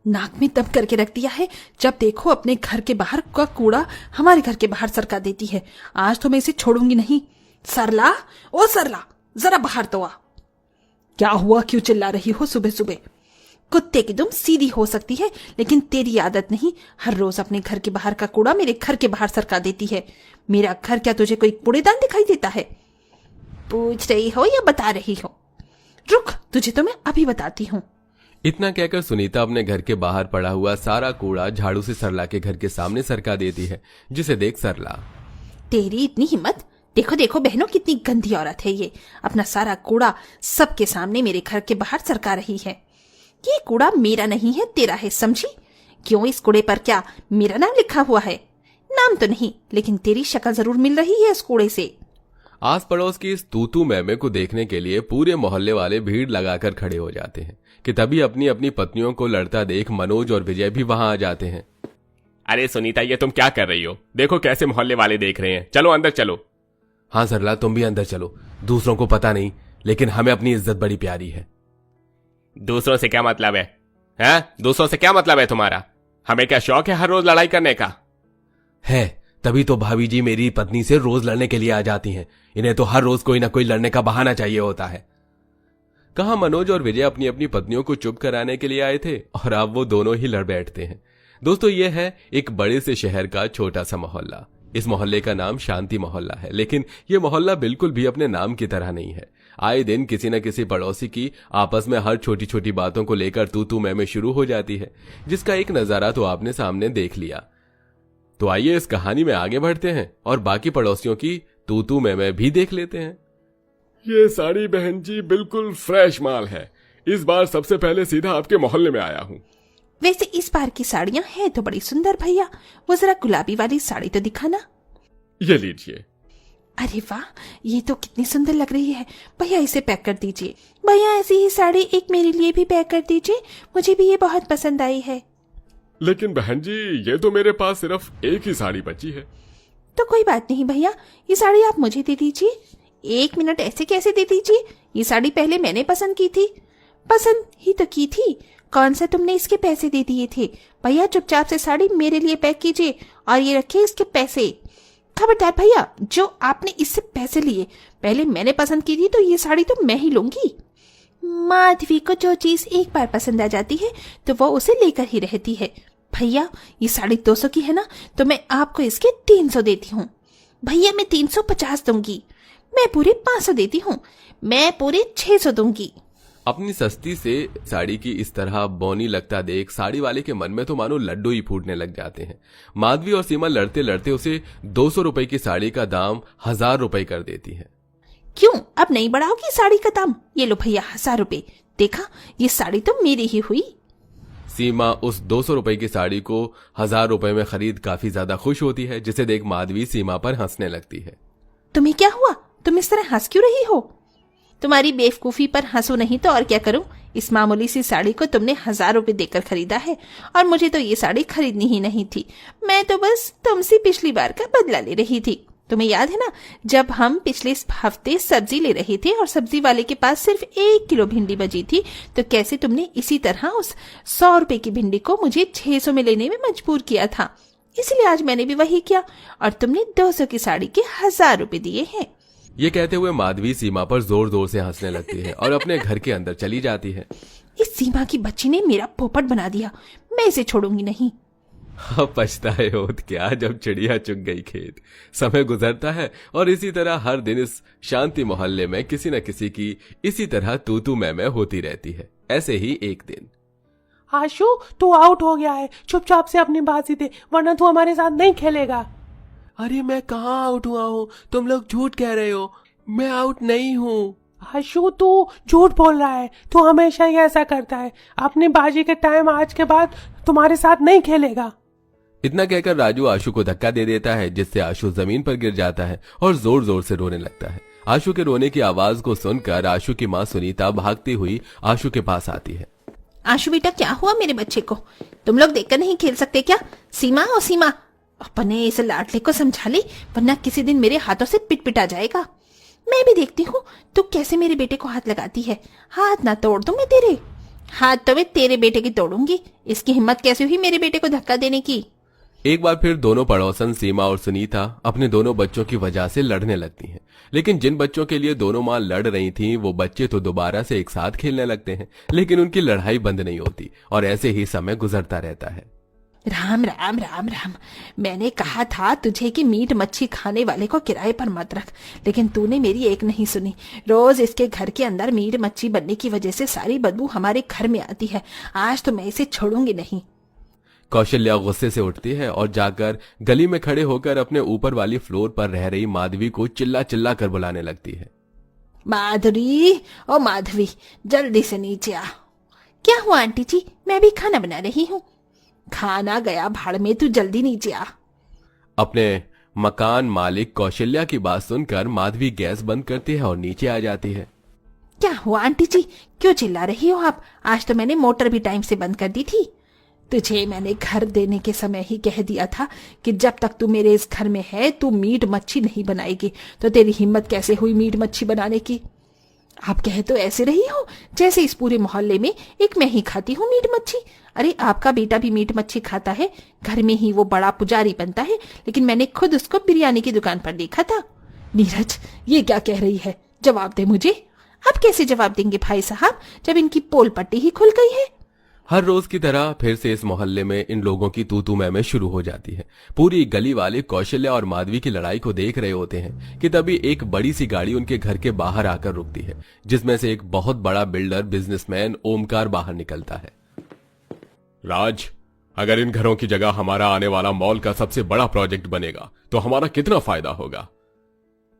नाक में दब करके रख दिया है। जब देखो अपने घर के बाहर का कूड़ा हमारे घर के बाहर सरका देती है। आज तो मैं इसे छोड़ूंगी नहीं। सरला, ओ सरला, जरा बाहर तो आ। क्या हुआ, क्यों चिल्ला रही हो सुबह सुबह? कुत्ते की दुम सीधी हो सकती है, लेकिन तेरी आदत नहीं। हर रोज अपने घर के बाहर का कूड़ा मेरे घर के बाहर सरका देती है। मेरा घर क्या तुझे कोई कूड़ेदान दिखाई देता है? पूछ रही हो या बता रही हो? रुक, तुझे तो मैं अभी बताती हूँ। इतना कहकर सुनीता अपने घर के बाहर पड़ा हुआ सारा कूड़ा झाड़ू से सरला के घर के सामने सरका देती है, जिसे देख सरला, तेरी इतनी हिम्मत! देखो देखो बहनों, कितनी गंदी औरत है ये। अपना सारा कूड़ा सबके सामने मेरे घर के बाहर सरका रही है। ये कूड़ा मेरा नहीं है, तेरा है, समझी? क्यों, इस कूड़े पर क्या मेरा नाम लिखा हुआ है? नाम तो नहीं, लेकिन तेरी शक्ल जरूर मिल रही है इस कूड़े से। आस पड़ोस की इस तूतू मैमे को देखने के लिए पूरे मोहल्ले वाले भीड़ लगाकर खड़े हो जाते हैं कि तभी अपनी अपनी पत्नियों को लड़ता देख मनोज और विजय भी वहां आ जाते हैं। अरे सुनीता, ये तुम क्या कर रही हो? देखो कैसे मोहल्ले वाले देख रहे हैं। चलो अंदर चलो। हाँ सरला, तुम भी अंदर चलो। दूसरों को पता नहीं, लेकिन हमें अपनी इज्जत बड़ी प्यारी है। दूसरों से क्या मतलब है? दूसरों से क्या मतलब है तुम्हारा? हमें क्या शौक है हर रोज लड़ाई करने का? है, तभी तो भाभी जी मेरी पत्नी से रोज लड़ने के लिए आ जाती हैं। इन्हें तो हर रोज कोई ना कोई लड़ने का बहाना चाहिए होता है। कहा मनोज और विजय अपनी अपनी पत्नियों को चुप कराने के लिए आए थे और अब वो दोनों ही लड़ बैठते हैं। दोस्तों, ये है एक बड़े से शहर का छोटा सा मोहल्ला। इस मोहल्ले का नाम शांति मोहल्ला है, लेकिन ये मोहल्ला बिल्कुल भी अपने नाम की तरह नहीं है। आए दिन किसी न किसी पड़ोसी की आपस में हर छोटी छोटी बातों को लेकर तू मैं शुरू हो जाती है, जिसका एक नजारा तो आपने सामने देख लिया। तो आइए इस कहानी में आगे बढ़ते हैं और बाकी पड़ोसियों की तू मैं भी देख लेते हैं। ये साड़ी बहन जी बिल्कुल फ्रेश माल है। इस बार सबसे पहले सीधा आपके मोहल्ले में आया हूँ। वैसे इस बार की साड़ियां हैं तो बड़ी सुंदर भैया। वो जरा गुलाबी वाली साड़ी तो दिखाना। ये लीजिए। अरे वाह, ये तो कितनी सुंदर लग रही है। भैया इसे पैक कर दीजिए। भैया ऐसी ही साड़ी एक मेरे लिए भी पैक कर दीजिए, मुझे भी ये बहुत पसंद आई है। लेकिन बहन जी, ये तो मेरे पास सिर्फ एक ही साड़ी बची है। तो कोई बात नहीं भैया, ये साड़ी आप मुझे दे दीजिए। एक मिनट, ऐसे कैसे दे दीजिए? ये साड़ी पहले मैंने पसंद की थी। पसंद ही तो की थी, कौन सा तुमने इसके पैसे दे दिए थे? भैया चुपचाप से साड़ी मेरे लिए पैक कीजिए और ये रखिए इसके पैसे। खबरदार भैया, जो आपने इससे पैसे लिए पहले मैंने पसंद की थी, तो ये साड़ी तो मैं ही लूंगी। माधवी को जो चीज एक बार पसंद आ जाती है तो वो उसे लेकर ही रहती है। भैया ये साड़ी 200 की है ना, तो मैं आपको इसके 300 देती हूँ। भैया मैं 350 दूंगी। मैं पूरे 500 देती हूँ। मैं पूरे 600 दूंगी। अपनी सस्ती से साड़ी की इस तरह बौनी लगता देख साड़ी वाले के मन में तो मानो लड्डू ही फूटने लग जाते हैं। माधवी और सीमा लड़ते लड़ते उसे 200 रुपए की साड़ी का दाम 1000 रुपए कर देती है। क्यों, अब नहीं बढ़ाओगी साड़ी का दाम? ये लो भैया 1000 रुपए। देखा, ये साड़ी तो मेरी ही हुई। सीमा उस 200 रुपए की साड़ी को 1000 रुपए में खरीद काफी ज्यादा खुश होती है, जिसे देख माधवी सीमा पर हंसने लगती है। तुम्हें क्या हुआ? तुम इस तरह हंस क्यों रही हो? तुम्हारी बेवकूफी पर हंसू नहीं तो और क्या करूं? इस मामूली सी साड़ी को तुमने 1000 रुपए देकर खरीदा है और मुझे तो ये साड़ी खरीदनी ही नहीं थी। मैं तो बस तुमसे पिछली बार का बदला ले रही थी। तुम्हें याद है ना, जब हम पिछले हफ्ते सब्जी ले रहे थे और सब्जी वाले के पास सिर्फ 1 किलो भिंडी बची थी, तो कैसे तुमने इसी तरह उस 100 रुपए की भिंडी को मुझे 600 में लेने में मजबूर किया था। इसलिए आज मैंने भी वही किया और तुमने 200 की साड़ी के 1000 रुपए दिए हैं। ये कहते हुए माधवी सीमा पर जोर जोर से हंसने लगती है और अपने घर के अंदर चली जाती है। इस सीमा की बच्ची ने मेरा पोपट बना दिया, मैं इसे छोड़ूंगी नहीं। अब पछताए होत क्या, जब चिड़िया चुग गई खेत। समय गुजरता है और इसी तरह हर दिन इस शांति मोहल्ले में किसी न किसी की इसी तरह तू मैं होती रहती है। ऐसे ही एक दिन, आशु तू आउट हो गया है, चुपचाप से अपनी बाजी दे वरना तू हमारे साथ नहीं खेलेगा। अरे मैं कहाँ आउट हुआ हूँ, तुम लोग झूठ कह रहे हो, मैं आउट नहीं हूँ। आशु तू झूठ बोल रहा है, तू हमेशा ही ऐसा करता है। अपनी बाजी के टाइम आज के बाद तुम्हारे साथ नहीं खेलेगा। इतना कहकर राजू आशु को धक्का दे देता है, जिससे आशु जमीन पर गिर जाता है और जोर जोर से रोने लगता है। आशु के रोने की आवाज को सुनकर आशु की माँ सुनीता भागती हुई आशु के पास आती है। आशु बेटा, क्या हुआ मेरे बच्चे को? तुम लोग देखकर नहीं खेल सकते क्या? सीमा ओ सीमा, अपने इस लाडले को समझा ले, वरना किसी दिन मेरे हाथों से पिट जाएगा। मैं भी देखती हूँ तू कैसे मेरे बेटे को हाथ लगाती है। हाथ ना तोड़ दूं मैं तेरे। हाथ तो मैं तेरे बेटे की तोड़ूंगी। इसकी हिम्मत कैसे हुई मेरे बेटे को धक्का देने की। एक बार फिर दोनों पड़ोसन सीमा और सुनीता अपने दोनों बच्चों की वजह से लड़ने लगती हैं। लेकिन जिन बच्चों के लिए दोनों मां लड़ रही थीं, वो बच्चे तो दोबारा से एक साथ खेलने लगते हैं, लेकिन उनकी लड़ाई बंद नहीं होती और ऐसे ही समय गुजरता रहता है। राम राम राम राम, मैंने कहा था तुझे कि मीट मच्छी खाने वाले को किराए पर मत रख, लेकिन तूने मेरी एक नहीं सुनी। रोज इसके घर के अंदर मीट मच्छी बनने की वजह से सारी बदबू हमारे घर में आती है। आज तो मैं इसे छोड़ूंगी नहीं। कौशल्या गुस्से से उठती है और जाकर गली में खड़े होकर अपने ऊपर वाली फ्लोर पर रह रही माधवी को चिल्ला चिल्ला कर बुलाने लगती है। माधुरी, ओ माधवी, जल्दी से नीचे आ। क्या हुआ आंटी जी? मैं भी खाना बना रही हूँ। खाना गया भाड़ में, तू जल्दी नीचे आ। अपने मकान मालिक कौशल्या की बात सुनकर माधवी गैस बंद करती है और नीचे आ जाती है। क्या हुआ आंटी जी, क्यों चिल्ला रही हो आप? आज तो मैंने मोटर भी टाइम से बंद कर दी थी। तुझे मैंने घर देने के समय ही कह दिया था कि जब तक तू मेरे इस घर में है तू मीट मच्छी नहीं बनाएगी। तो तेरी हिम्मत कैसे हुई मीट मच्छी बनाने की? आप कह तो ऐसे रही हो जैसे इस पूरे मोहल्ले में एक मैं ही खाती हूँ मीट मच्छी। अरे आपका बेटा भी मीट मच्छी खाता है, घर में ही वो बड़ा पुजारी बनता है, लेकिन मैंने खुद उसको बिरयानी की दुकान पर देखा था। नीरज, ये क्या कह रही है? जवाब दे मुझे। अब कैसे जवाब देंगे भाई साहब जब इनकी पोल पट्टी ही खुल गई है। हर रोज की तरह फिर से इस मोहल्ले में इन लोगों की तू तू मैं शुरू हो जाती है। पूरी गली वाले कौशल्या और माधवी की लड़ाई को देख रहे होते हैं कि तभी एक बड़ी सी गाड़ी उनके घर के बाहर आकर रुकती है, जिसमें से एक बहुत बड़ा बिल्डर बिजनेसमैन ओमकार बाहर निकलता है। राज, अगर इन घरों की जगह हमारा आने वाला मॉल का सबसे बड़ा प्रोजेक्ट बनेगा तो हमारा कितना फायदा होगा?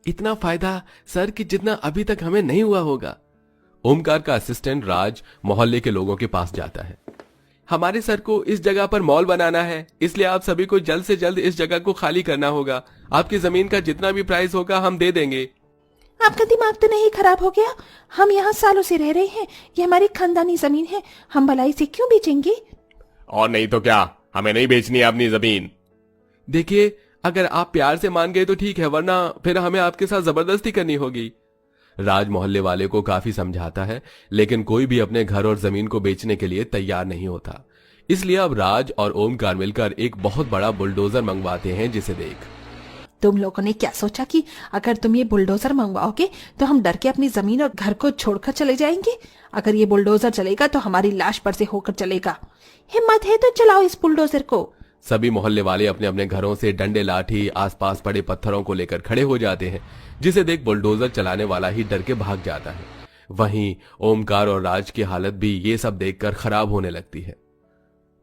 इतना फायदा सर कि जितना अभी तक हमें नहीं हुआ होगा। ओमकार का असिस्टेंट राज मोहल्ले के लोगों के पास जाता है। हमारे सर को इस जगह पर मॉल बनाना है, इसलिए आप सभी को जल्द से जल्द इस जगह को खाली करना होगा। आपकी जमीन का जितना भी प्राइस होगा हम दे देंगे। आपका दिमाग तो नहीं खराब हो गया? हम यहाँ सालों से रह रहे हैं, ये हमारी खानदानी जमीन है, हम भलाई से क्यों बेचेंगे? और नहीं तो क्या, हमें नहीं बेचनी है अपनी जमीन। देखिए, अगर आप प्यार से मान गए तो ठीक है, वरना फिर हमें आपके साथ जबरदस्ती करनी होगी। राज मोहल्ले वाले को काफी समझाता है, लेकिन कोई भी अपने घर और जमीन को बेचने के लिए तैयार नहीं होता। इसलिए अब राज और ओमकार मिलकर एक बहुत बड़ा बुलडोजर मंगवाते हैं, जिसे देख तुम लोगों ने क्या सोचा कि अगर तुम ये बुलडोजर मंगवाओगे तो हम डर के अपनी जमीन और घर को छोड़कर चले जाएंगे? अगर ये बुलडोजर चलेगा तो हमारी लाश पर से होकर चलेगा। हिम्मत है तो चलाओ इस बुलडोजर को। सभी मोहल्ले वाले अपने अपने घरों से डंडे लाठी आसपास पड़े पत्थरों को लेकर खड़े हो जाते हैं, जिसे देख बुलडोजर चलाने वाला ही डर के भाग जाता है। वहीं ओमकार और राज की हालत भी ये सब देखकर खराब होने लगती है।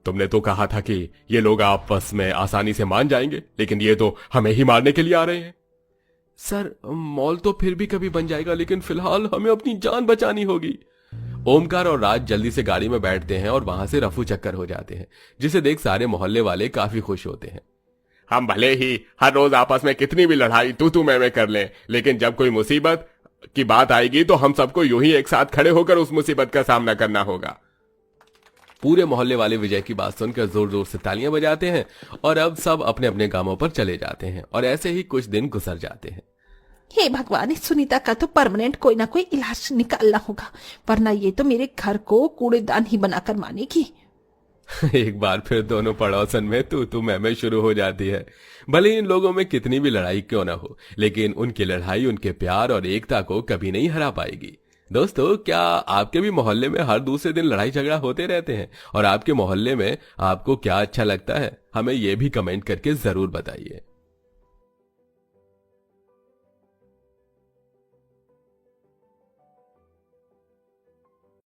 तुमने तो कहा था कि ये लोग आपस में आसानी से मान जाएंगे, लेकिन ये तो हमें ही मारने के लिए आ रहे हैं। सर, मॉल तो फिर भी कभी बन जाएगा, लेकिन फिलहाल हमें अपनी जान बचानी होगी। ओमकार और राज जल्दी से गाड़ी में बैठते हैं और वहां से रफू चक्कर हो जाते हैं, जिसे देख सारे मोहल्ले वाले काफी खुश होते हैं। हम भले ही हर रोज आपस में कितनी भी लड़ाई तू मैं कर लें, लेकिन जब कोई मुसीबत की बात आएगी तो हम सबको यूं ही एक साथ खड़े होकर उस मुसीबत का सामना करना होगा। पूरे मोहल्ले वाले विजय की बात सुनकर जोर जोर से तालियां बजाते हैं और अब सब अपने अपने कामों पर चले जाते हैं और ऐसे ही कुछ दिन गुजर जाते हैं। हे भगवान, इस सुनीता का तो परमानेंट कोई ना कोई इलाज निकालना होगा, वरना ये तो मेरे घर को कूड़ेदान ही बनाकर मानेगी। एक बार फिर दोनों पड़ोसन में तू मैं शुरू हो जाती है। भले इन लोगों में कितनी भी लड़ाई क्यों ना हो, लेकिन उनकी लड़ाई उनके प्यार और एकता को कभी नहीं हरा पाएगी। दोस्तों, क्या आपके भी मोहल्ले में हर दूसरे दिन लड़ाई झगड़ा होते रहते हैं? और आपके मोहल्ले में आपको क्या अच्छा लगता है, हमें यह भी कमेंट करके जरूर बताइए।